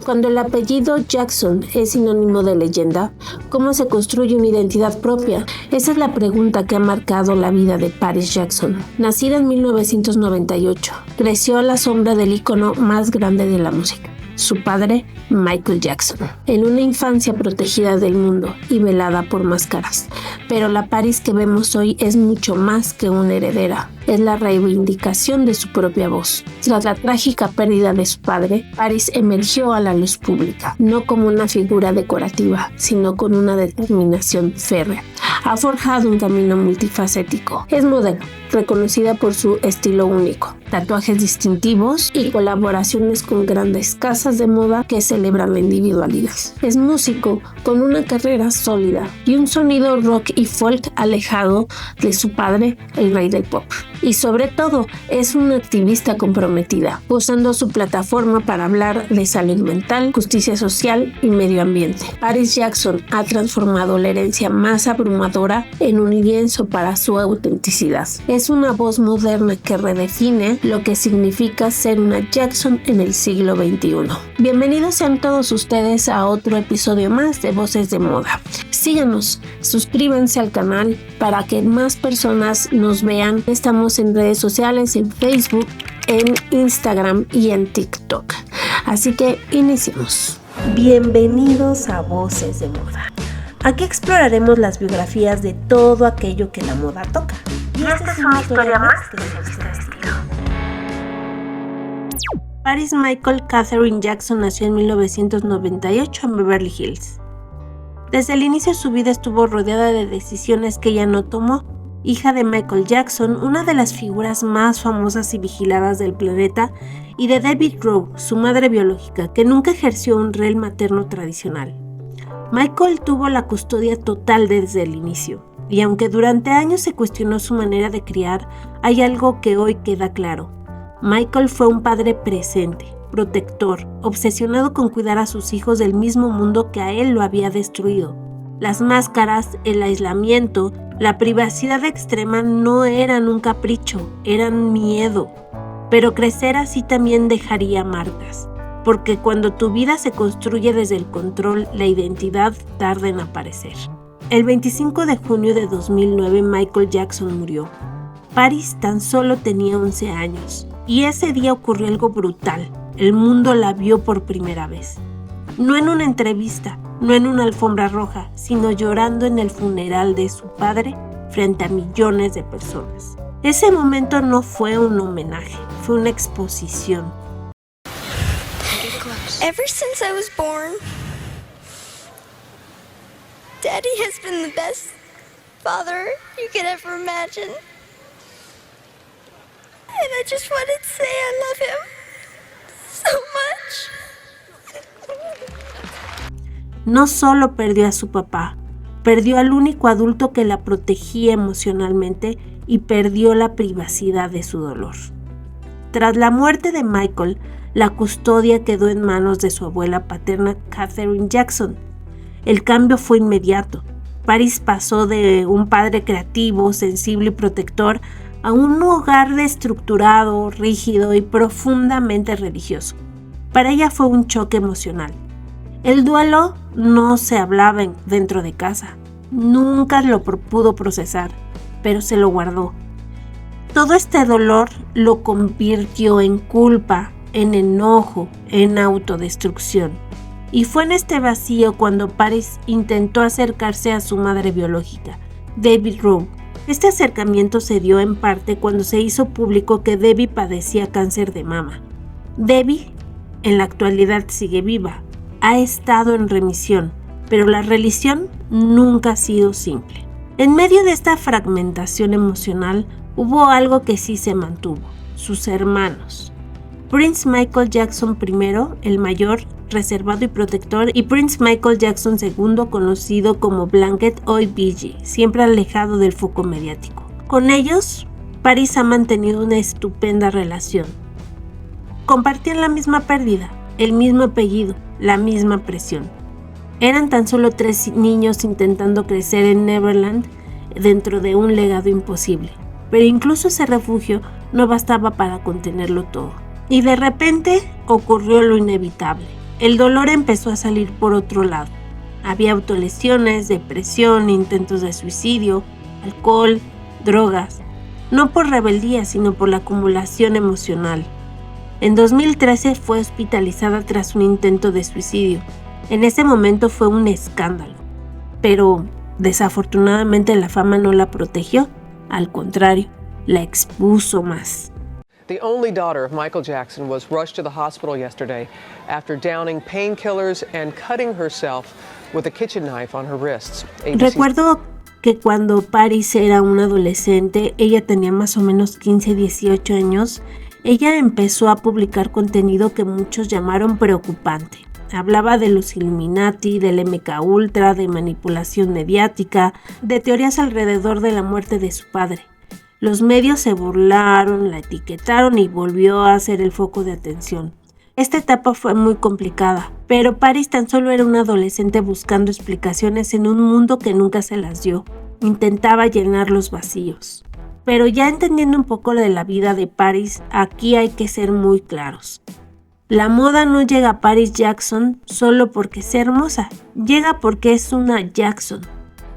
Cuando el apellido Jackson es sinónimo de leyenda, ¿cómo se construye una identidad propia? Esa es la pregunta que ha marcado la vida de Paris Jackson. Nacida en 1998, creció a la sombra del ícono más grande de la música, su padre, Michael Jackson, en una infancia protegida del mundo y velada por máscaras. Pero la Paris que vemos hoy es mucho más que una heredera. Es la reivindicación de su propia voz. Tras la trágica pérdida de su padre, Paris emergió a la luz pública, no como una figura decorativa, sino con una determinación férrea. Ha forjado un camino multifacético. Es modelo, reconocida por su estilo único, tatuajes distintivos y colaboraciones con grandes casas de moda que celebran la individualidad. Es músico con una carrera sólida y un sonido rock y folk alejado de su padre, el rey del pop. Y sobre todo, es una activista comprometida, usando su plataforma para hablar de salud mental, justicia social y medio ambiente. Paris Jackson ha transformado la herencia más abrumadora en un lienzo para su autenticidad. Es una voz moderna que redefine lo que significa ser una Jackson en el siglo XXI. Bienvenidos sean todos ustedes a otro episodio más de Voces de Moda. Síganos, suscríbanse al canal para que más personas nos vean. Estamos en redes sociales, en Facebook, en Instagram y en TikTok. Así que iniciemos. Bienvenidos a Voces de Moda. Aquí exploraremos las biografías de todo aquello que la moda toca. Y esta es una historia más de nuestro estilo. Paris Michael Catherine Jackson nació en 1998 en Beverly Hills. Desde el inicio de su vida estuvo rodeada de decisiones que ella no tomó. Hija de Michael Jackson, una de las figuras más famosas y vigiladas del planeta, y de Debbie Rowe, su madre biológica, que nunca ejerció un rol materno tradicional. Michael tuvo la custodia total desde el inicio, y aunque durante años se cuestionó su manera de criar, hay algo que hoy queda claro. Michael fue un padre presente, protector, obsesionado con cuidar a sus hijos del mismo mundo que a él lo había destruido. Las máscaras, el aislamiento, la privacidad extrema no eran un capricho, eran miedo. Pero crecer así también dejaría marcas, porque cuando tu vida se construye desde el control, la identidad tarda en aparecer. El 25 de junio de 2009 Michael Jackson murió. Paris tan solo tenía 11 años, y ese día ocurrió algo brutal. El mundo la vio por primera vez. No en una entrevista, no en una alfombra roja, sino llorando en el funeral de su padre frente a millones de personas. Ese momento no fue un homenaje, fue una exposición. Ever since I was born, Daddy has been the best father you could ever imagine. And I just wanted to say I love him so much. No solo perdió a su papá, perdió al único adulto que la protegía emocionalmente y perdió la privacidad de su dolor. Tras la muerte de Michael, la custodia quedó en manos de su abuela paterna Catherine Jackson. El cambio fue inmediato. Paris pasó de un padre creativo, sensible y protector a un hogar desestructurado, rígido y profundamente religioso. Para ella fue un choque emocional. El duelo no se hablaba dentro de casa. Nunca lo pudo procesar, pero se lo guardó. Todo este dolor lo convirtió en culpa, en enojo, en autodestrucción. Y fue en este vacío cuando Paris intentó acercarse a su madre biológica, Debbie Rowe. Este acercamiento se dio en parte cuando se hizo público que Debbie padecía cáncer de mama. Debbie, en la actualidad, sigue viva. Ha estado en remisión, pero la religión nunca ha sido simple. En medio de esta fragmentación emocional, hubo algo que sí se mantuvo: sus hermanos. Prince Michael Jackson I, el mayor, reservado y protector, y Prince Michael Jackson II, conocido como Blanket o BG, siempre alejado del foco mediático. Con ellos, Paris ha mantenido una estupenda relación. Compartían la misma pérdida, el mismo apellido, la misma presión. Eran tan solo 3 niños intentando crecer en Neverland dentro de un legado imposible, pero incluso ese refugio no bastaba para contenerlo todo. Y de repente ocurrió lo inevitable. el dolor empezó a salir por otro lado. Había autolesiones, depresión, intentos de suicidio, alcohol, drogas. No por rebeldía, sino por la acumulación emocional. En 2013 fue hospitalizada tras un intento de suicidio. En ese momento fue un escándalo. Pero desafortunadamente la fama no la protegió. Al contrario, la expuso más. The only daughter of Michael Jackson was rushed to the hospital yesterday after downing painkillers and cutting herself with a kitchen knife on her wrists. Recuerdo que cuando Paris era una adolescente, ella tenía más o menos 15, 18 años, ella empezó a publicar contenido que muchos llamaron preocupante. Hablaba de los Illuminati, del MK Ultra, de manipulación mediática, de teorías alrededor de la muerte de su padre. Los medios se burlaron, la etiquetaron y volvió a ser el foco de atención. Esta etapa fue muy complicada, pero Paris tan solo era una adolescente buscando explicaciones en un mundo que nunca se las dio. Intentaba llenar los vacíos. Pero ya entendiendo un poco de la vida de Paris, aquí hay que ser muy claros. La moda no llega a Paris Jackson solo porque sea hermosa, llega porque es una Jackson.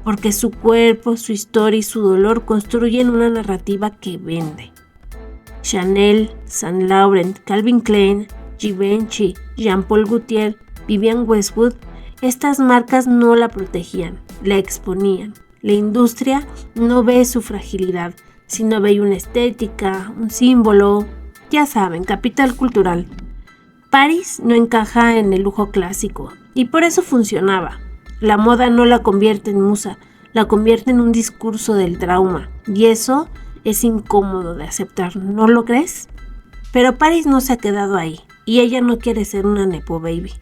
Porque su cuerpo, su historia y su dolor construyen una narrativa que vende. Chanel, Saint Laurent, Calvin Klein, Givenchy, Jean Paul Gaultier, Vivienne Westwood, estas marcas no la protegían, la exponían. La industria no ve su fragilidad, sino ve una estética, un símbolo, ya saben, capital cultural. Paris no encaja en el lujo clásico y por eso funcionaba. La moda no la convierte en musa, la convierte en un discurso del trauma, y eso es incómodo de aceptar, ¿no lo crees? Pero Paris no se ha quedado ahí, y ella no quiere ser una nepo baby.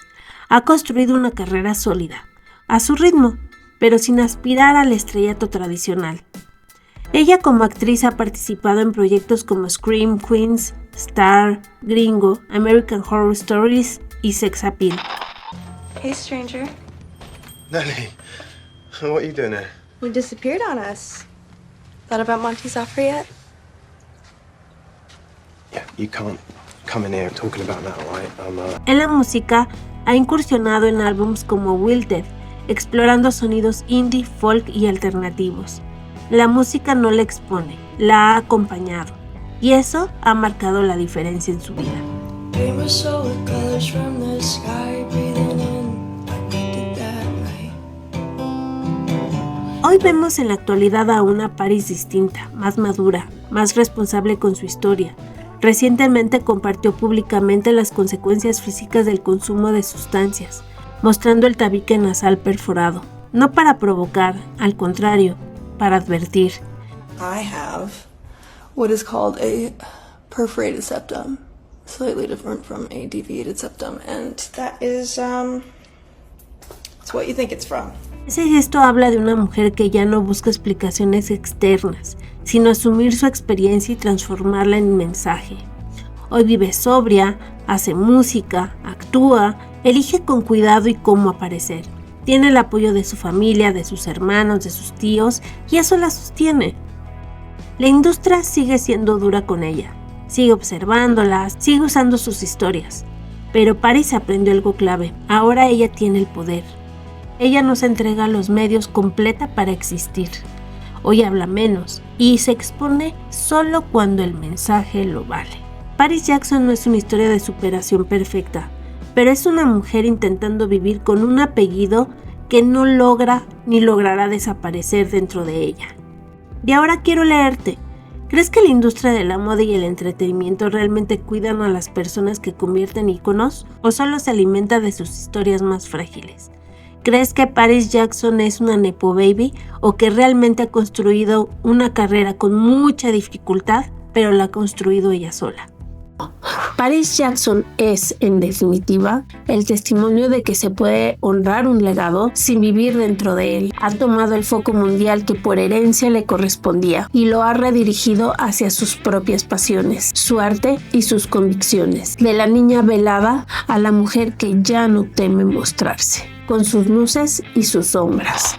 Ha construido una carrera sólida, a su ritmo, pero sin aspirar al estrellato tradicional. Ella como actriz ha participado en proyectos como Scream Queens, Star, Gringo, American Horror Stories y Sex Appeal. Hey, stranger. Nelly, what are you doing here? You disappeared on us. Thought about Monty's offer yet? Yeah, you can't come in here talking about that, right? En la música ha incursionado en álbums como Wilted, explorando sonidos indie, folk y alternativos. La música no la expone, la ha acompañado, y eso ha marcado la diferencia en su vida. Hoy vemos en la actualidad a una Paris distinta, más madura, más responsable con su historia. Recientemente compartió públicamente las consecuencias físicas del consumo de sustancias, mostrando el tabique nasal perforado, no para provocar, al contrario, para advertir. I have what is called a perforated septum, slightly different from a deviated septum, and that is it's what you think it's from. Ese gesto habla de una mujer que ya no busca explicaciones externas, sino asumir su experiencia y transformarla en mensaje. Hoy vive sobria, hace música, actúa, elige con cuidado y cómo aparecer. Tiene el apoyo de su familia, de sus hermanos, de sus tíos, y eso la sostiene. La industria sigue siendo dura con ella, sigue observándola, sigue usando sus historias. Pero Paris aprendió algo clave, ahora ella tiene el poder. Ella no se entrega a los medios completa para existir. Hoy habla menos y se expone solo cuando el mensaje lo vale. Paris Jackson no es una historia de superación perfecta, pero es una mujer intentando vivir con un apellido que no logra ni logrará desaparecer dentro de ella. Y ahora quiero leerte. ¿Crees que la industria de la moda y el entretenimiento realmente cuidan a las personas que convierten íconos o solo se alimenta de sus historias más frágiles? ¿Crees que Paris Jackson es una nepo baby o que realmente ha construido una carrera con mucha dificultad, pero la ha construido ella sola? Paris Jackson es, en definitiva, el testimonio de que se puede honrar un legado sin vivir dentro de él. Ha tomado el foco mundial que por herencia le correspondía y lo ha redirigido hacia sus propias pasiones, su arte y sus convicciones. De la niña velada a la mujer que ya no teme mostrarse, con sus luces y sus sombras.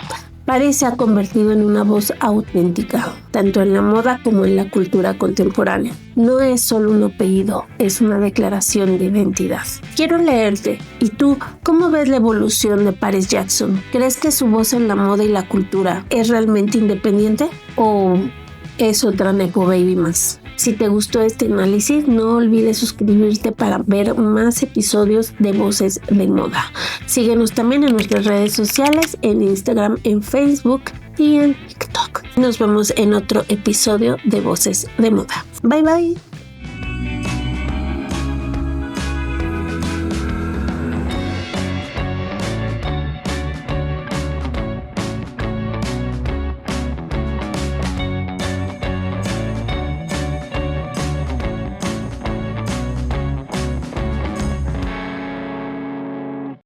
Paris se ha convertido en una voz auténtica, tanto en la moda como en la cultura contemporánea. No es solo un apellido, es una declaración de identidad. Quiero leerte. ¿Y tú, cómo ves la evolución de Paris Jackson? ¿Crees que su voz en la moda y la cultura es realmente independiente? ¿O es otra Nepo Baby más? Si te gustó este análisis, no olvides suscribirte para ver más episodios de Voces de Moda. Síguenos también en nuestras redes sociales, en Instagram, en Facebook y en TikTok. Nos vemos en otro episodio de Voces de Moda. Bye bye.